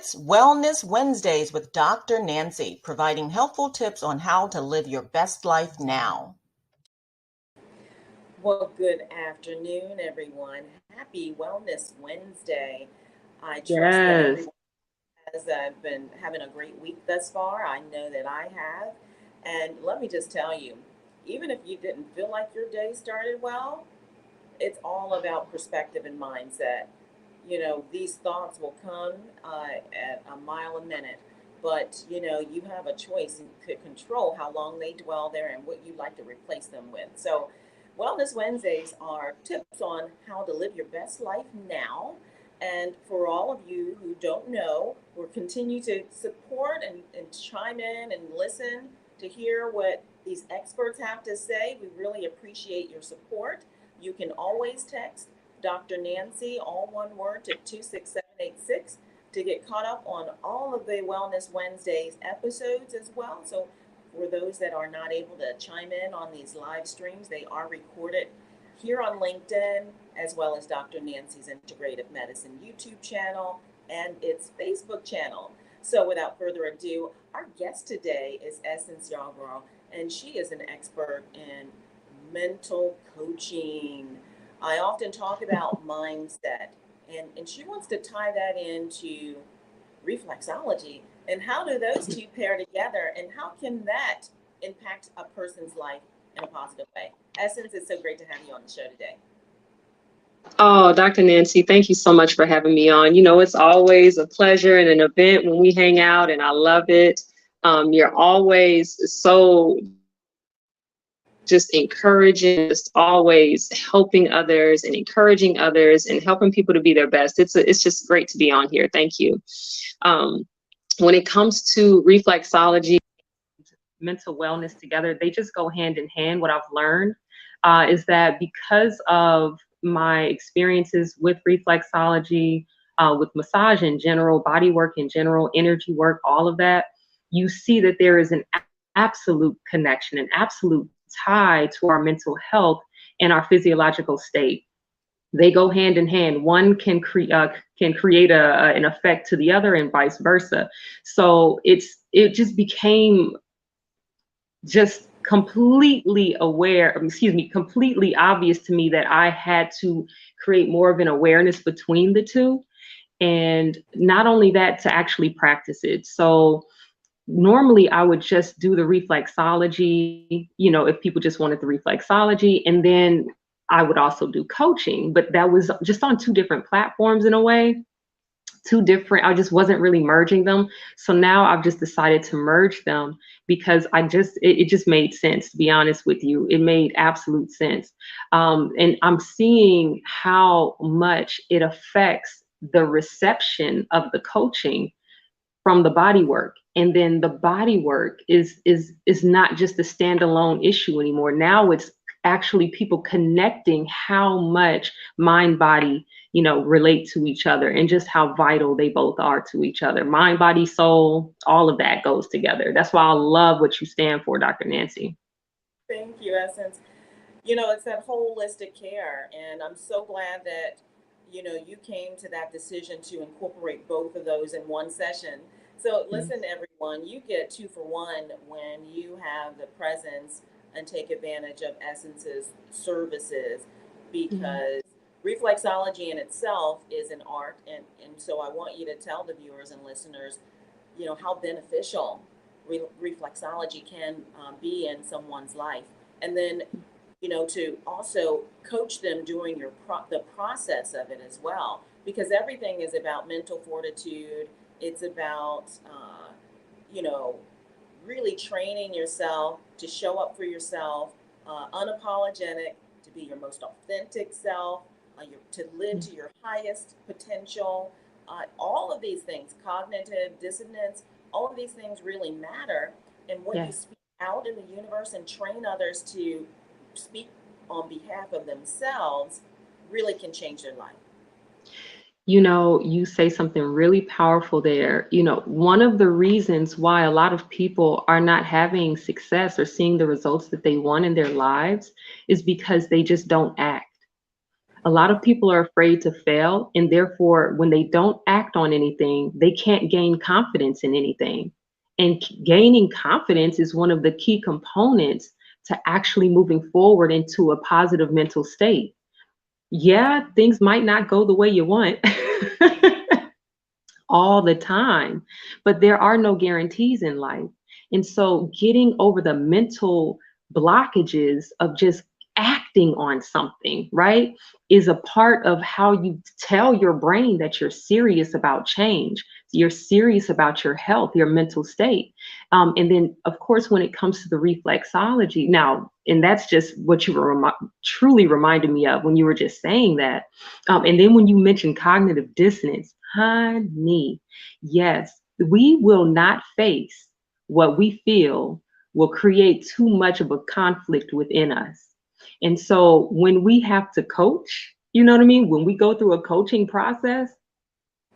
It's Wellness Wednesdays with Dr. Nancy, providing helpful tips on how to live your best life now. Well, good afternoon, everyone. Happy Wellness Wednesday. I trust that Yes. everyone has been having a great week thus far. I know that I have. And let me just tell you, even if you didn't feel like your day started well, it's all about perspective and mindset. These thoughts will come at a mile a minute, but you have a choice and could control how long they dwell there and what you'd like to replace them with. So, Wellness Wednesdays are tips on how to live your best life now. And for all of you who don't know, we'll continue to support and chime in and listen to hear what these experts have to say. We really appreciate your support. You can always text Dr. Nancy, all one word, to 26786 to get caught up on all of the Wellness Wednesdays episodes as well. So for those that are not able to chime in on these live streams, they are recorded here on LinkedIn, as well as Dr. Nancy's Integrative Medicine YouTube channel and its Facebook channel. So without further ado, our guest today is Essence Yarbrough, and she is an expert in mental coaching. I often talk about mindset, and she wants to tie that into reflexology. And how do those two pair together, and how can that impact a person's life in a positive way? Essence, it's so great to have you on the show today. Oh, Dr. Nancy, thank you so much for having me on. It's always a pleasure and an event when we hang out, and I love it. You're always so just encouraging, just always helping others and encouraging others and helping people to be their best. It's just great to be on here. Thank you. When it comes to reflexology, mental wellness together, they just go hand in hand. What I've learned is that because of my experiences with reflexology, with massage in general, body work in general, energy work, all of that, you see that there is an absolute connection, an absolute tie to our mental health and our physiological state. They go hand in hand. One can create an effect to the other, and vice versa. So it just became just completely completely obvious to me that I had to create more of an awareness between the two. And not only that, to actually practice it. So normally I would just do the reflexology, if people just wanted the reflexology, and then I would also do coaching, but that was just on two different platforms in a way. I just wasn't really merging them. So now I've just decided to merge them because it just made sense, to be honest with you. It made absolute sense. And I'm seeing how much it affects the reception of the coaching from the body work. And then the body work is not just a standalone issue anymore. Now it's actually people connecting how much mind, body, relate to each other, and just how vital they both are to each other. Mind, body, soul, all of that goes together. That's why I love what you stand for, Dr. Nancy. Thank you, Essence. It's that holistic care, and I'm so glad that you came to that decision to incorporate both of those in one session. So listen, everyone, you get 2 for 1 when you have the presence and take advantage of Essence's services, because reflexology in itself is an art. And so I want you to tell the viewers and listeners, how beneficial reflexology can be in someone's life. And then to also coach them during the process of it as well, because everything is about mental fortitude. It's about, really training yourself to show up for yourself, unapologetic, to be your most authentic self, to live to your highest potential. All of these things, cognitive dissonance, all of these things really matter. And what you speak out in the universe and train others to speak on behalf of themselves really can change their life. You say something really powerful there. One of the reasons why a lot of people are not having success or seeing the results that they want in their lives is because they just don't act. A lot of people are afraid to fail, and therefore, when they don't act on anything, they can't gain confidence in anything. And gaining confidence is one of the key components to actually moving forward into a positive mental state. Yeah, things might not go the way you want all the time, but there are no guarantees in life. And so getting over the mental blockages of just acting on something, right, is a part of how you tell your brain that you're serious about change. You're serious about your health, your mental state. And then, of course, when it comes to the reflexology, now, and that's just what you were truly reminded me of when you were just saying that. And then when you mentioned cognitive dissonance, honey, yes, we will not face what we feel will create too much of a conflict within us. And so when we have to coach, you know what I mean? When we go through a coaching process,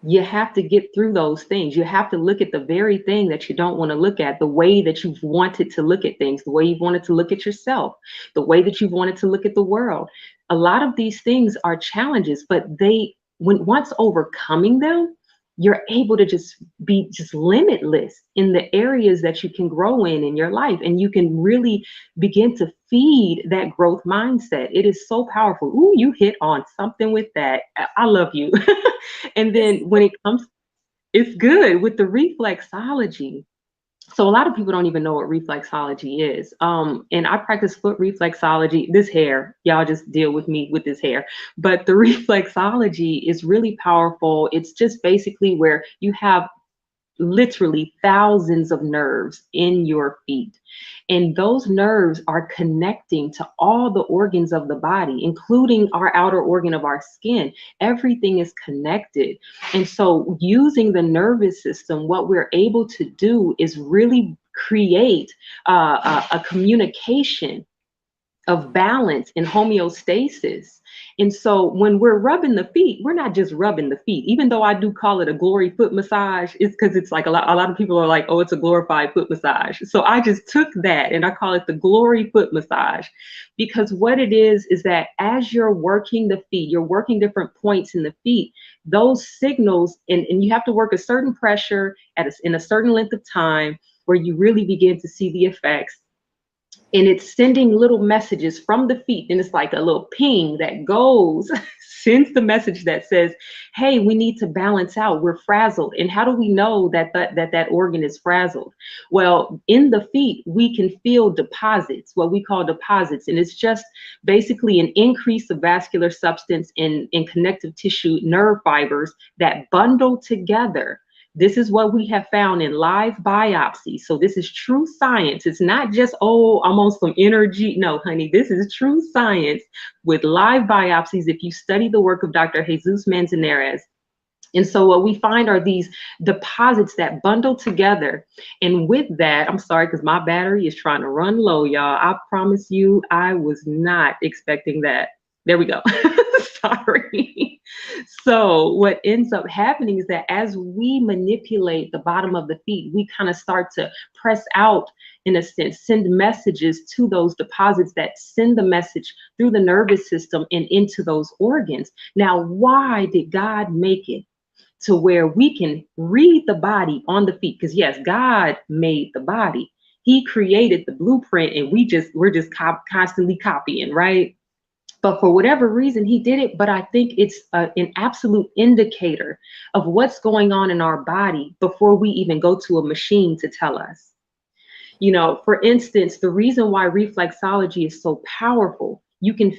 you have to get through those things. You have to look at the very thing that you don't want to look at, the way that you've wanted to look at things, the way you've wanted to look at yourself, the way that you've wanted to look at the world. A lot of these things are challenges, but when once overcoming them, you're able to just be just limitless in the areas that you can grow in your life, and you can really begin to feed that growth mindset. It is so powerful. Ooh, you hit on something with that. I love you. And This then is when it comes, it's good with the reflexology. So a lot of people don't even know what reflexology is. And I practice foot reflexology. This hair, y'all just deal with me with this hair. But the reflexology is really powerful. It's just basically where you have literally thousands of nerves in your feet. And those nerves are connecting to all the organs of the body, including our outer organ of our skin. Everything is connected. And so, using the nervous system, what we're able to do is really create a communication of balance and homeostasis. And so when we're rubbing the feet, we're not just rubbing the feet. Even though I do call it a glory foot massage, it's because it's like a lot of people are like, oh, it's a glorified foot massage. So I just took that and I call it the glory foot massage, because what it is that as you're working the feet, you're working different points in the feet, those signals, and you have to work a certain pressure in a certain length of time where you really begin to see the effects. And it's sending little messages from the feet, and it's like a little ping that goes sends the message that says, hey, we need to balance out, we're frazzled. And how do we know that organ is frazzled? Well, in the feet we can feel deposits, what we call deposits, and it's just basically an increase of vascular substance in connective tissue nerve fibers that bundle together. This is what we have found in live biopsy. So this is true science. It's not just, oh, I'm on some energy. No, honey, this is true science with live biopsies. If you study the work of Dr. Jesus Manzanares. And so what we find are these deposits that bundle together. And with that, I'm sorry, because my battery is trying to run low, y'all. I promise you, I was not expecting that. There we go. Sorry. So what ends up happening is that as we manipulate the bottom of the feet, we kind of start to press out, in a sense, send messages to those deposits that send the message through the nervous system and into those organs. Now, why did God make it to where we can read the body on the feet? Because yes, God made the body. He created the blueprint, and we're just constantly copying, right? But for whatever reason, he did it. But I think it's an absolute indicator of what's going on in our body before we even go to a machine to tell us. You know, for instance, the reason why reflexology is so powerful, you can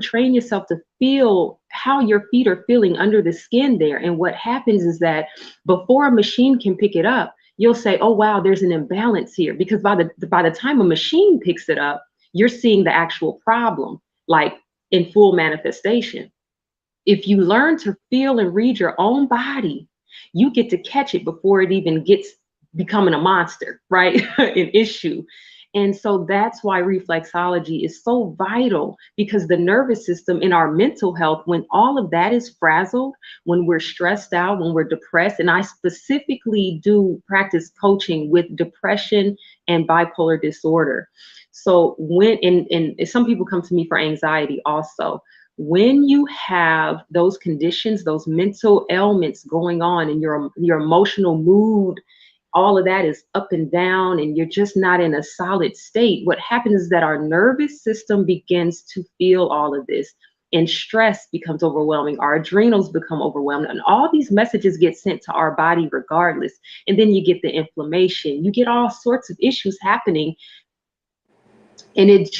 train yourself to feel how your feet are feeling under the skin there. And what happens is that before a machine can pick it up, you'll say, oh, wow, there's an imbalance here. Because by the time a machine picks it up, you're seeing the actual problem, like in full manifestation. If you learn to feel and read your own body, you get to catch it before it even gets becoming a monster, right? An issue. And so that's why reflexology is so vital, because the nervous system in our mental health, when all of that is frazzled, when we're stressed out, when we're depressed, and I specifically do practice coaching with depression and bipolar disorder. So when, and some people come to me for anxiety also. when you have those conditions, those mental ailments going on, and your emotional mood, all of that is up and down, and you're just not in a solid state, what happens is that our nervous system begins to feel all of this, and stress becomes overwhelming. Our adrenals become overwhelmed, and all these messages get sent to our body regardless. And then you get the inflammation, you get all sorts of issues happening, and it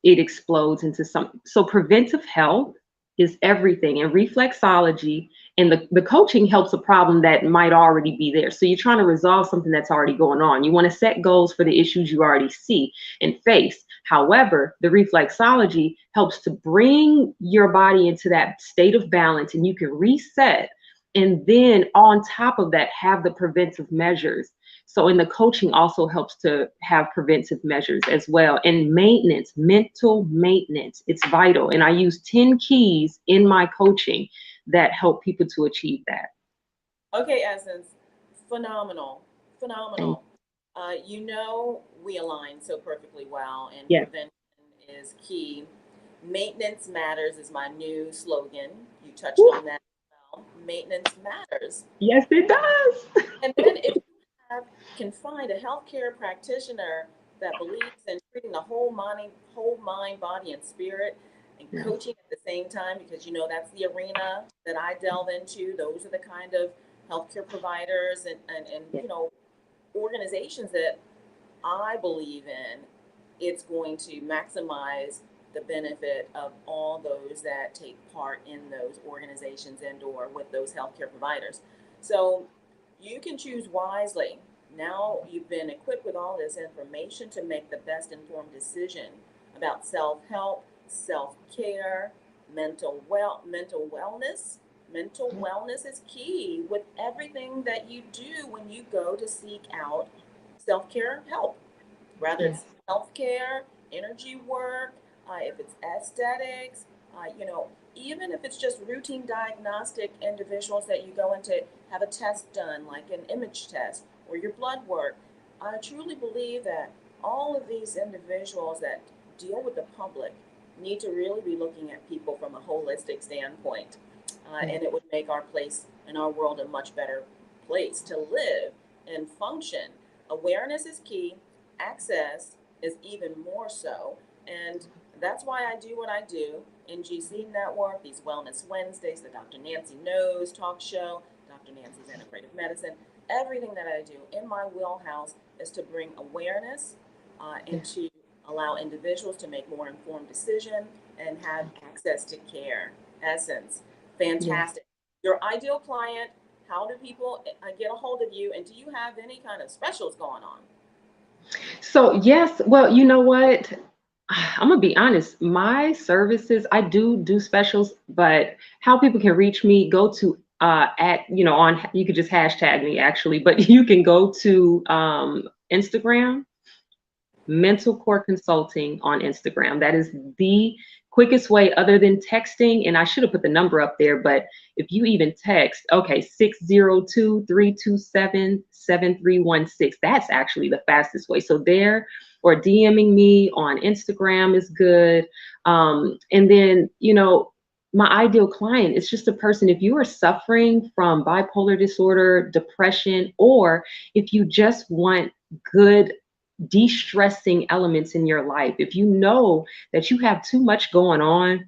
explodes into something. So preventive health is everything, and reflexology and the coaching helps a problem that might already be there. So you're trying to resolve something that's already going on. You want to set goals for the issues you already see and face. However, the reflexology helps to bring your body into that state of balance, and you can reset, and then on top of that have the preventive measures. So, in the coaching also helps to have preventive measures as well. And maintenance, mental maintenance, it's vital. And I use 10 keys in my coaching that help people to achieve that. Okay, Essence, phenomenal, Thank phenomenal. You know, we align so perfectly well, and Yeah. prevention is key. Maintenance matters is my new slogan. You touched Woo. on that as well. Maintenance matters. Yes, it does. And then if you can find a healthcare practitioner that believes in treating the whole mind, body, and spirit, and Yes. coaching at the same time, because you know that's the arena that I delve into. Those are the kind of healthcare providers and Yes. you know organizations that I believe in. It's going to maximize the benefit of all those that take part in those organizations and or with those healthcare providers. So you can choose wisely. Now you've been equipped with all this information to make the best informed decision about self-help, self-care, mental wellness. Mental wellness is key with everything that you do when you go to seek out self-care help, whether Yes. it's healthcare, energy work, if it's aesthetics, you know, even if it's just routine diagnostic individuals that you go in to have a test done, like an image test or your blood work. I truly believe that all of these individuals that deal with the public need to really be looking at people from a holistic standpoint. Yes. And it would make our place in our world a much better place to live and function. Awareness is key, access is even more so. And that's why I do what I do. NGC Network, these Wellness Wednesdays, the Dr. Nancy Knows talk show, Dr. Nancy's Integrative Medicine. Everything that I do in my wheelhouse is to bring awareness and Yes. to allow individuals to make more informed decision and have access to care. Essence, Yes. fantastic. Your ideal client, how do people get a hold of you, and do you have any kind of specials going on? So, yes, well, you know what? I'm gonna be honest. My services, I do specials, but how people can reach me, go to at on you could just hashtag me actually, but you can go to Instagram, Mental Core Consulting on Instagram. That is the quickest way other than texting. And I should have put the number up there, but if you even text, okay, 602-327-7316, that's actually the fastest way. So there, or DMing me on Instagram is good. And then, my ideal client is just a person, if you are suffering from bipolar disorder, depression, or if you just want good de-stressing elements in your life. If you know that you have too much going on,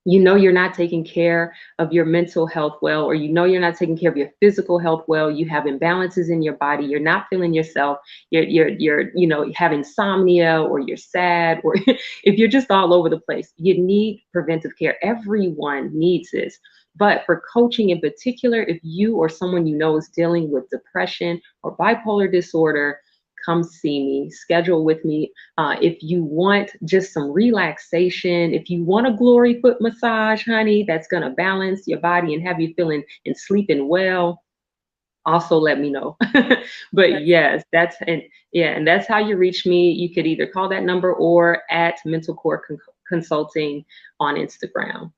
you know you're not taking care of your mental health well, or you know you're not taking care of your physical health well, you have imbalances in your body, you're not feeling yourself, you're have insomnia, or you're sad, or if you're just all over the place, you need preventive care. Everyone needs this. But for coaching in particular, if you or someone you know is dealing with depression or bipolar disorder, come see me, schedule with me. If you want just some relaxation, if you want a glory foot massage, honey, that's going to balance your body and have you feeling and sleeping well, also let me know. But That's yes, and that's how you reach me. You could either call that number or at Mental Core Consulting on Instagram.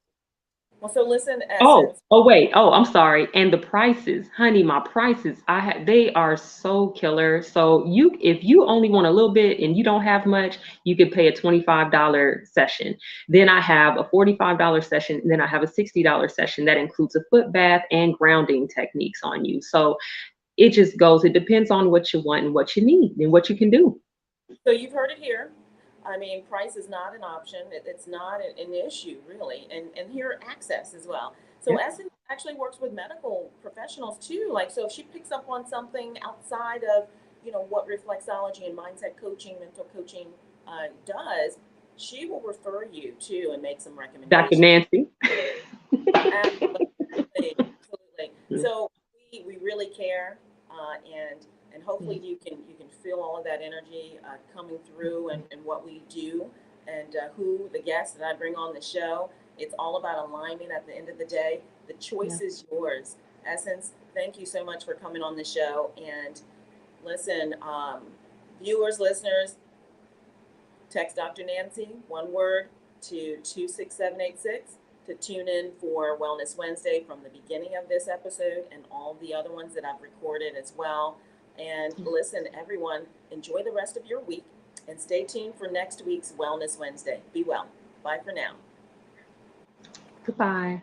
Well, so listen, Oh, Essence. wait. Oh, I'm sorry. And the prices, honey, my prices, they are so killer. So if you only want a little bit and you don't have much, you could pay a $25 session. Then I have a $45 session. And then I have a $60 session that includes a foot bath and grounding techniques on you. So it depends on what you want and what you need and what you can do. So you've heard it here. I mean, price is not an option. It's not an issue really, and here access as well. So Yeah. Essence actually works with medical professionals too. Like, so if she picks up on something outside of what reflexology and mindset coaching, mental coaching does, she will refer you to and make some Dr. recommendations. Nancy. Absolutely, absolutely. So we really care, and hopefully you can feel all of that energy coming through and what we do and who the guests that I bring on the show. It's all about alignment at the end of the day. The Yeah. choice is yours. Essence, thank you so much for coming on the show. And listen, viewers, listeners, text Dr. Nancy, one word, to 26786 to tune in for Wellness Wednesday from the beginning of this episode and all the other ones that I've recorded as well. And listen, everyone, enjoy the rest of your week and stay tuned for next week's Wellness Wednesday. Be well. Bye for now. Goodbye.